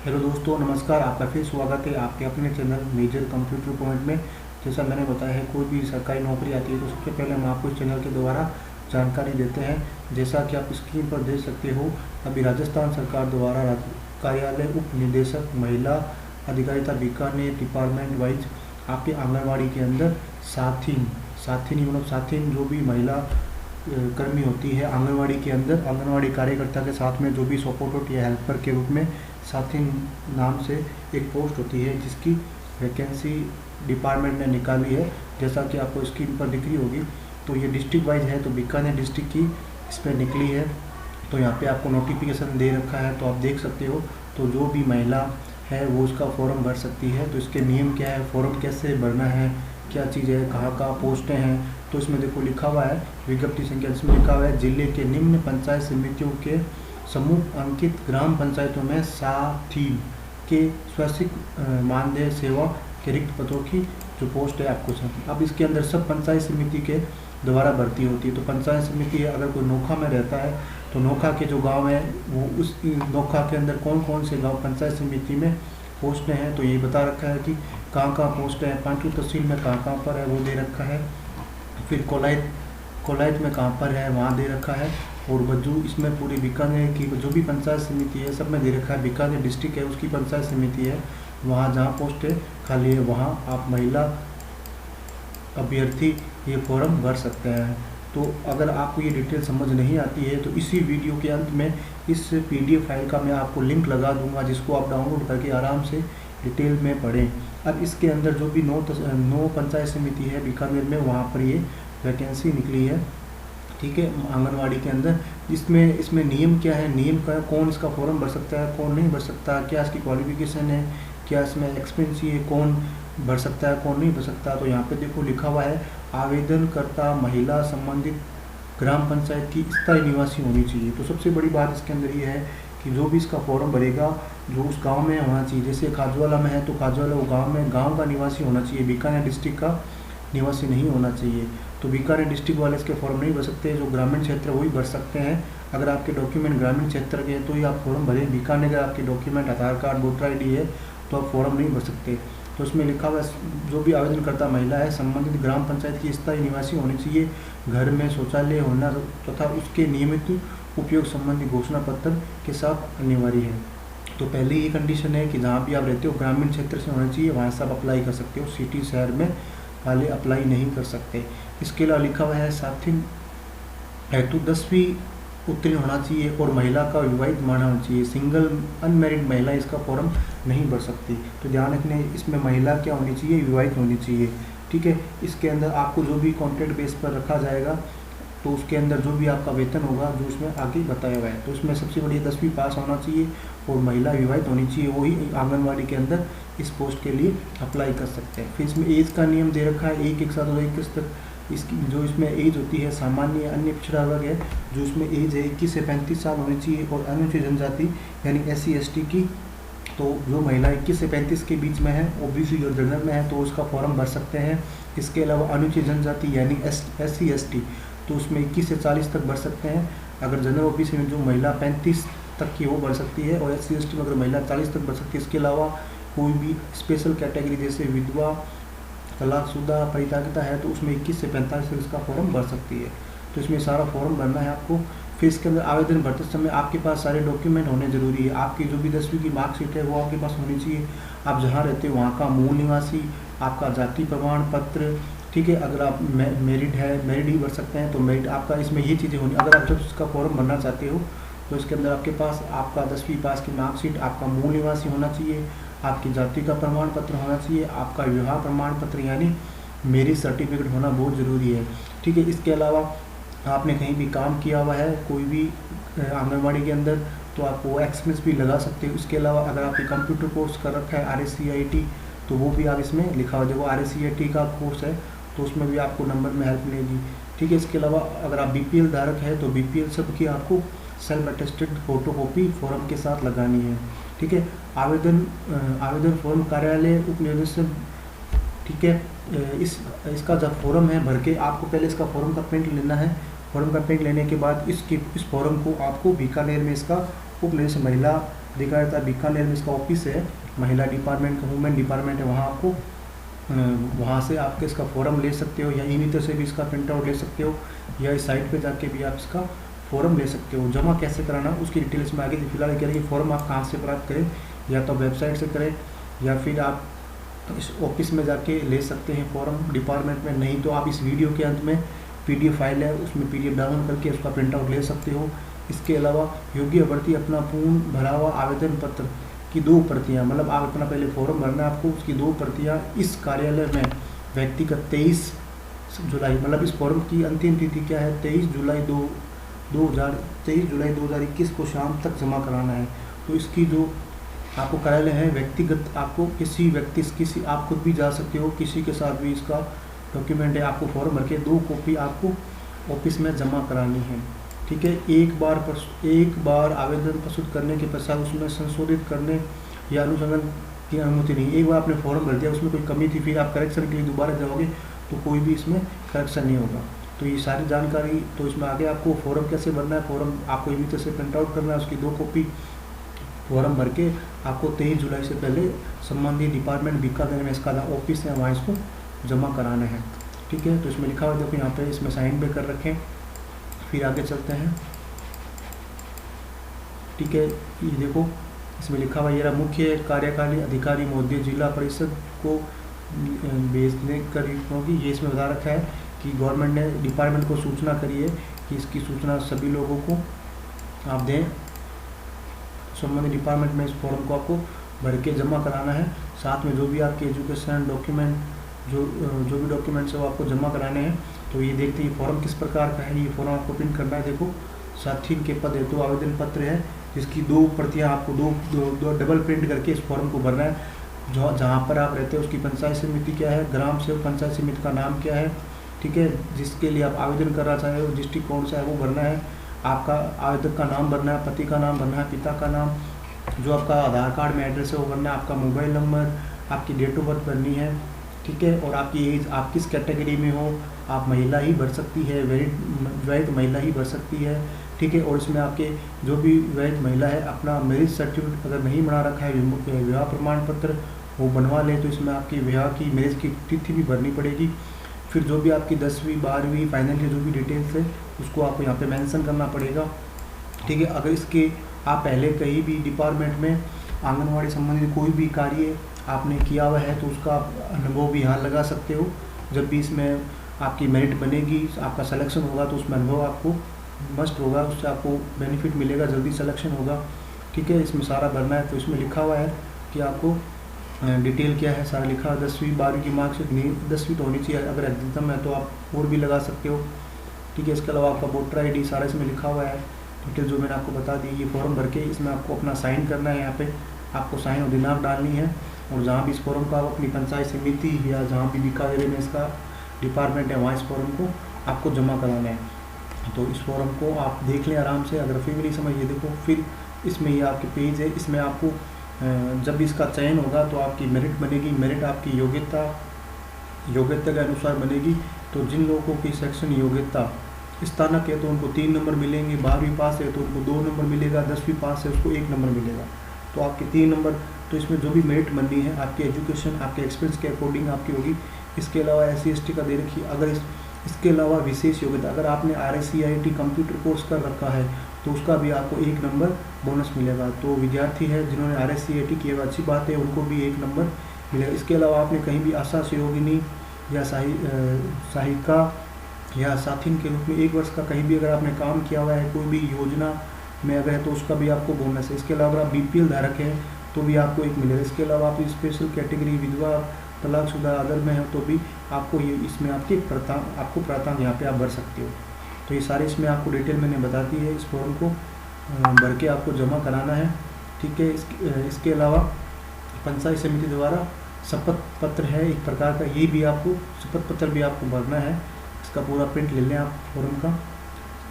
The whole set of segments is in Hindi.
हेलो दोस्तों, नमस्कार। आपका फिर स्वागत है आपके अपने चैनल मेजर कंप्यूटर पॉइंट में। जैसा मैंने बताया है, कोई भी सरकारी नौकरी आती है तो सबसे पहले हम आपको इस चैनल के द्वारा जानकारी देते हैं। जैसा कि आप स्क्रीन पर देख सकते हो, अभी राजस्थान सरकार द्वारा कार्यालय उप निदेशक महिला अधिकारिता बीकानेर डिपार्टमेंट वाइज आपके आंगनबाड़ी के अंदर साथिन मतलब साथिन जो भी महिला कर्मी होती है आंगनवाड़ी के अंदर, आंगनवाड़ी कार्यकर्ता के साथ में जो भी सपोर्ट होती है हेल्पर के रूप में, साथी नाम से एक पोस्ट होती है जिसकी वैकेंसी डिपार्टमेंट ने निकाली है। जैसा कि आपको स्क्रीन पर दिख रही होगी, तो ये डिस्ट्रिक्ट वाइज है, तो बीकानेर डिस्ट्रिक्ट की इस पर निकली है। तो यहाँ पे आपको नोटिफिकेशन दे रखा है, तो आप देख सकते हो। तो जो भी महिला है वो उसका फॉर्म भर सकती है। तो इसके नियम क्या है, फॉर्म कैसे भरना है, क्या चीज़ है, कहाँ कहाँ पोस्टें हैं, तो इसमें देखो लिखा हुआ है विज्ञप्ति संख्या, जिसमें लिखा हुआ है जिले के निम्न पंचायत समितियों के समूह अंकित ग्राम पंचायतों में साथीन के स्वैच्छिक मानदेय सेवा के रिक्त पदों की जो पोस्ट है आपको सब। अब इसके अंदर सब पंचायत समिति के द्वारा भर्ती होती है। तो पंचायत समिति है, अगर कोई नोखा में रहता है तो नोखा के जो गांव है वो उस नोखा के अंदर कौन कौन से गांव पंचायत समिति में पोस्टें हैं, तो ये बता रखा है कि कहाँ कहाँ पोस्टें हैं। पांचवी तहसील में कहाँ पर है वो दे रखा है। फिर कोलायत में कहाँ पर है वहाँ दे रखा है। और बज्जू इसमें पूरी बीकानेर की जो भी पंचायत समिति है सब में दे रखा है। बीकानेर डिस्ट्रिक्ट है उसकी पंचायत समिति है, वहाँ जहाँ पोस्ट है खाली है वहाँ आप महिला अभ्यर्थी ये फॉर्म भर सकते हैं। तो अगर आपको ये डिटेल समझ नहीं आती है तो इसी वीडियो के अंत में इस PDF फाइल का मैं आपको लिंक लगा दूंगा, जिसको आप डाउनलोड करके आराम से डिटेल में पढ़ें। अब इसके अंदर जो भी 9 पंचायत समिति है बीकानेर में, वहाँ पर ये वैकेंसी निकली है, ठीक है, आंगनवाड़ी के अंदर। इसमें नियम क्या है, नियम का कौन इसका फॉर्म भर सकता है, कौन नहीं भर सकता, क्या इसकी क्वालिफिकेशन है, क्या इसमें एक्सपीरियंस है, कौन भर सकता है कौन नहीं भर सकता। तो यहाँ पे देखो लिखा हुआ है आवेदनकर्ता महिला संबंधित ग्राम पंचायत की स्थायी निवासी होनी चाहिए। तो सबसे बड़ी बात इसके अंदर ये है कि जो भी इसका फॉर्म भरेगा जो उस गांव में होना चाहिए। जैसे खाजवाला में है तो खाजवाला वो गांव का निवासी होना चाहिए, बीकानेर डिस्ट्रिक्ट का निवासी नहीं होना चाहिए। तो बीकानेर डिस्ट्रिक्ट वाले इसके फॉर्म नहीं भर सकते, जो ग्रामीण क्षेत्र वही भर सकते हैं। अगर आपके डॉक्यूमेंट ग्रामीण क्षेत्र के हैं तो ही आप फॉर्म भरें। बीकानेर अगर आपके डॉक्यूमेंट आधार कार्ड वोटर ID है तो आप फॉर्म नहीं भर सकते। तो उसमें लिखा हुआ जो भी आवेदनकर्ता महिला है संबंधित ग्राम पंचायत की स्थायी निवासी होनी चाहिए, घर में शौचालय होना तथा उसके नियमित उपयोग संबंधी घोषणा पत्र के साथ अनिवार्य है। तो पहले ही कंडीशन है कि जहाँ भी आप रहते हो ग्रामीण क्षेत्र से होना चाहिए, वहाँ से आप अप्लाई कर सकते हो, सिटी शहर में वाले अप्लाई नहीं कर सकते। इसके अलावा लिखा हुआ है साथी हेतु 10वीं उत्तीर्ण होना चाहिए और महिला का विवाहित माना होना चाहिए। सिंगल अनमैरिड महिला इसका फॉर्म नहीं भर सकती। तो ध्यान रखने, इसमें महिला क्या होनी चाहिए, विवाहित होनी चाहिए, ठीक है। इसके अंदर आपको जो भी कॉन्ट्रैक्ट बेस पर रखा जाएगा तो उसके अंदर जो भी आपका वेतन होगा जो उसमें आगे बताया हुआ है। तो उसमें सबसे बढ़िया 10वीं पास होना चाहिए और महिला विवाहित होनी चाहिए, वही आंगनवाड़ी के अंदर इस पोस्ट के लिए अप्लाई कर सकते हैं। फिर इसमें एज का नियम दे रखा है 1/1/2021 तक। इसकी जो इसमें एज होती है सामान्य अन्य पिछड़ा वर्ग है, जो इसमें एज है 21 से 35 साल होनी चाहिए। और अनुसूचित जनजाति यानी SC ST की, तो जो महिला 21 से 35 के बीच में है, OBC और जनरल में है तो उसका फॉर्म भर सकते हैं। इसके अलावा अनुसूचित जनजाति यानी SC ST, तो उसमें 21 से 40 तक भर सकते हैं। अगर जनरल OBC में जो महिला 35 तक की वो भर सकती है और SC ST में अगर महिला 40 तक भर सकती है। इसके अलावा कोई भी स्पेशल कैटेगरी जैसे विधवा, तलाकशुदा, परित्यक्ता है तो उसमें 21 से 45 तक इसका फॉर्म भर सकती है। तो इसमें सारा फॉर्म भरना है आपको। फिर इसके अंदर आवेदन भरते समय आपके पास सारे डॉक्यूमेंट होने ज़रूरी है। आपकी जो भी 10वीं की मार्कशीट है वो आपके पास होनी चाहिए। आप जहाँ रहते हो वहाँ का मूल निवासी, आपका जाति प्रमाण पत्र, ठीक है। अगर आप मैरिड है, मैरिड ही भर सकते हैं तो मैरिड आपका, इसमें ये चीज़ें होनी। अगर आप जब इसका फॉर्म भरना चाहते हो तो इसके अंदर आपके पास आपका 10वीं पास की मार्कशीट, आपका मूल निवासी होना चाहिए, आपकी जाति का प्रमाण पत्र होना चाहिए, आपका विवाह प्रमाण पत्र यानी मैरिज सर्टिफिकेट होना बहुत ज़रूरी है, ठीक है। इसके अलावा आपने कहीं भी काम किया हुआ है कोई भी आंगनवाड़ी के अंदर तो आप वो एक्सपीरियंस भी लगा सकते हो। इसके अलावा अगर आपने कंप्यूटर कोर्स कर रखा है RSCIT तो वो भी आप इसमें लिखा हो, जब वो RSCIT का कोर्स है तो उसमें भी आपको नंबर में हेल्प मिलेगी, ठीक है। इसके अलावा अगर आप BPL धारक है तो BPL सब की आपको सेल्फ अटेस्टेड फोटोकॉपी फॉर्म के साथ लगानी है, ठीक है। आवेदन फॉर्म कार्यालय उप निदेशक, ठीक है। इसका जब फॉर्म है भर के आपको पहले इसका फॉर्म का प्रिंट लेना है। फॉर्म का प्रिंट लेने के बाद इस फॉर्म को आपको बीकानेर में इसका उप निदेशक महिला देखा जाता है बीकानेर में इसका ऑफिस है, महिला डिपार्टमेंट का, वुमेन डिपार्टमेंट है, वहाँ आपको वहाँ से आप इसका फॉर्म ले सकते हो, या ई मित्र से भी इसका प्रिंट आउट ले सकते हो, या इस साइट पे जाके भी आप इसका फॉर्म ले सकते हो। जमा कैसे कराना उसकी डिटेल्स में आगे फिलहाल कह रहे हैं कि फॉर्म आप कहाँ से प्राप्त करें, या तो वेबसाइट से करें या फिर आप इस ऑफिस में जाके ले सकते हैं फॉर्म डिपार्टमेंट में, नहीं तो आप इस वीडियो के अंत में PDF फाइल है उसमें PDF डाउनलोड करके उसका प्रिंट आउट ले सकते हो। इसके अलावा योग्य अभ्यर्थी अपना पूर्ण भरा हुआ आवेदन पत्र की 2 प्रतियाँ, मतलब आप अपना पहले फॉर्म भरना है आपको, उसकी 2 प्रतियाँ इस कार्यालय में व्यक्तिगत 23 जुलाई, मतलब इस फॉर्म की अंतिम तिथि क्या है 23 जुलाई 2021 को शाम तक जमा कराना है। तो इसकी जो आपको कार्यालय है व्यक्तिगत, आपको किसी आप खुद भी जा सकते हो, किसी के साथ भी इसका डॉक्यूमेंट है, आपको फॉर्म भर के 2 कॉपी आपको ऑफिस में जमा करानी है। ठीक है, एक बार आवेदन प्रस्तुत करने के पश्चात उसमें संशोधित करने या अनुशंसन की अनुमति नहीं। एक बार आपने फॉर्म भर दिया, उसमें कोई कमी थी, फिर आप करेक्शन के लिए दोबारा जाओगे तो कोई भी इसमें करेक्शन नहीं होगा। तो ये सारी जानकारी, तो इसमें आगे आपको फॉर्म कैसे भरना है, फॉर्म आपको ई मित्र से प्रिंट आउट करना है, उसकी 2 कॉपी फॉर्म भर के आपको 23 जुलाई से पहले संबंधित डिपार्टमेंट बीकानेर में इसका ऑफिस है, वहाँ इसको जमा कराना है। ठीक है, तो इसमें लिखा हुआ देखो यहाँ पे, इसमें साइन भी कर रखें। फिर आगे चलते हैं। ठीक है, ये देखो इसमें लिखा हुआ, ये मुख्य कार्यकारी अधिकारी महोदय जिला परिषद को भेजने कर, क्योंकि ये इसमें बता रखा है कि गवर्नमेंट ने डिपार्टमेंट को सूचना करी है कि इसकी सूचना सभी लोगों को आप दें। संबंधित डिपार्टमेंट में इस फॉर्म को आपको भर के जमा कराना है। साथ में जो भी आपके एजुकेशन डॉक्यूमेंट, जो भी डॉक्यूमेंट्स है वो आपको जमा कराने हैं। तो ये देखते हैं फॉर्म किस प्रकार का है। ये फॉर्म आपको प्रिंट करना है। देखो साथी के पद हेतु आवेदन पत्र है, जिसकी 2 प्रतियाँ आपको दो डबल प्रिंट करके इस फॉर्म को भरना है। जहाँ पर आप रहते हैं उसकी पंचायत समिति क्या है, ग्राम सेवक पंचायत समिति का नाम क्या है। ठीक है, जिसके लिए आप आवेदन करना चाहे हो डिस्ट्रिक्ट कौन सा है वो भरना है। आपका आवेदक का नाम भरना है, पति का नाम भरना है, पिता का नाम, जो आपका आधार कार्ड में एड्रेस है वो भरना है, आपका मोबाइल नंबर, आपकी डेट ऑफ बर्थ भरनी है। ठीक है, और आपकी एज, आप किस कैटेगरी में हो, आप महिला ही भर सकती है, वैध महिला ही भर सकती है। ठीक है, और इसमें आपके जो भी वैध महिला है अपना मैरिज सर्टिफिकेट अगर नहीं बना रखा है, विवाह प्रमाण पत्र वो बनवा ले, तो इसमें आपकी विवाह की मैरिज की तिथि भी भरनी पड़ेगी। फिर जो भी आपकी 10वीं 12वीं फाइनल की जो भी डिटेल्स है उसको आपको यहाँ पे मेंशन करना पड़ेगा। ठीक है, अगर इसके आप पहले कहीं भी डिपार्टमेंट में आंगनवाड़ी संबंधित कोई भी कार्य आपने किया हुआ है तो उसका आप अनुभव भी यहाँ लगा सकते हो। जब भी इसमें आपकी मेरिट बनेगी, आपका सिलेक्शन होगा तो उसमें अनुभव आपको मस्ट होगा, उससे आपको बेनिफिट मिलेगा, जल्दी सिलेक्शन होगा। ठीक है, इसमें सारा भरना है। तो इसमें लिखा हुआ है कि आपको डिटेल क्या है, सारा लिखा है। 10वीं 12वीं की मार्कशीट नहीं, 10वीं तो होनी चाहिए, अगर एग्जाम है तो आप और भी लगा सकते हो। ठीक है, इसके अलावा आपका वोटर ID सारा इसमें लिखा हुआ है, डिटेल जो मैंने आपको बता दी। ये फॉर्म भर के इसमें आपको अपना साइन करना है, यहाँ पे आपको साइन और दिनांक डालनी है। और जहाँ भी इस फॉर्म का आप अपनी पंचायत समिति या जहाँ भी बीकानेर में इसका डिपार्टमेंट है वहाँ इस फॉर्म को आपको जमा कराना है। तो इस फॉर्म को आप देख लें आराम से, अगर फिर भी नहीं समझिए देखो, फिर इसमें ये आपके पेज है, इसमें आपको जब इसका चयन होगा तो आपकी मेरिट बनेगी। मेरिट आपकी योग्यता के अनुसार बनेगी। तो जिन लोगों की सेक्शन योग्यता स्नातक है तो उनको 3 नंबर मिलेंगे, 12वीं पास है तो उनको 2 नंबर मिलेगा, 10वीं पास है उसको 1 नंबर मिलेगा, तो आपके 3 नंबर। तो इसमें जो भी मेरिट बननी है आपकी एजुकेशन, आपके एक्सपीरियंस के अकॉर्डिंग आपकी होगी। इसके अलावा SC/ST का दे रखी, अगर इसके अलावा विशेष योग्यता, अगर आपने RICIT कंप्यूटर कोर्स कर रखा है तो उसका भी आपको 1 नंबर बोनस मिलेगा। तो विद्यार्थी है जिन्होंने RICIT किया, अच्छी बात है, उनको भी 1 नंबर मिलेगा। इसके अलावा आपने कहीं भी आशा सहयोगिनी या सहायिका या साथीन के रूप में 1 वर्ष का कहीं भी अगर आपने काम किया हुआ है कोई भी योजना में अगर है तो उसका भी आपको बोनस है। इसके अलावा अगर आप BPL धारक हैं तो भी आपको 1 मिलेगा। इसके अलावा आप स्पेशल कैटेगरी विधवा तलाकशुदा अदर में है तो भी आपको ये इसमें आपको प्रावधान यहाँ पे आप भर सकते हो। तो ये सारी इसमें आपको डिटेल मैंने बता दी है। इस फॉर्म को भर के आपको जमा कराना है। ठीक है, इसके अलावा पंचायत समिति द्वारा शपथ पत्र है एक प्रकार का, ये भी आपको शपथ पत्र भी आपको भरना है। इसका पूरा प्रिंट ले लें आप फॉर्म का।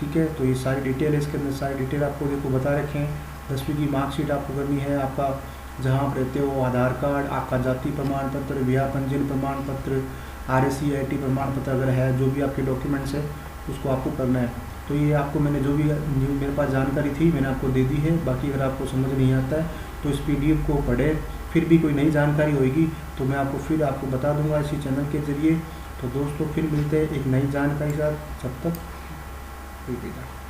ठीक है, तो ये सारी डिटेल है, इसके अंदर सारी डिटेल आपको देखो बता रखे हैं। 10वीं की मार्कशीट आपको करनी है, आपका जहाँ आप रहते हो आधार कार्ड, आपका जाति प्रमाण पत्र, विवाह पंजीयन प्रमाण पत्र, RICIT प्रमाण पत्र अगर है, जो भी आपके डॉक्यूमेंट्स है उसको आपको करना है। तो ये आपको मैंने जो भी मेरे पास जानकारी थी मैंने आपको दे दी है। बाकी अगर आपको समझ नहीं आता है तो इस PDF को पढ़ें, फिर भी कोई नई जानकारी होगी तो मैं आपको फिर बता दूंगा इसी चैनल के ज़रिए। तो दोस्तों फिर मिलते हैं एक नई जानकारी के साथ, जब तक अलविदा।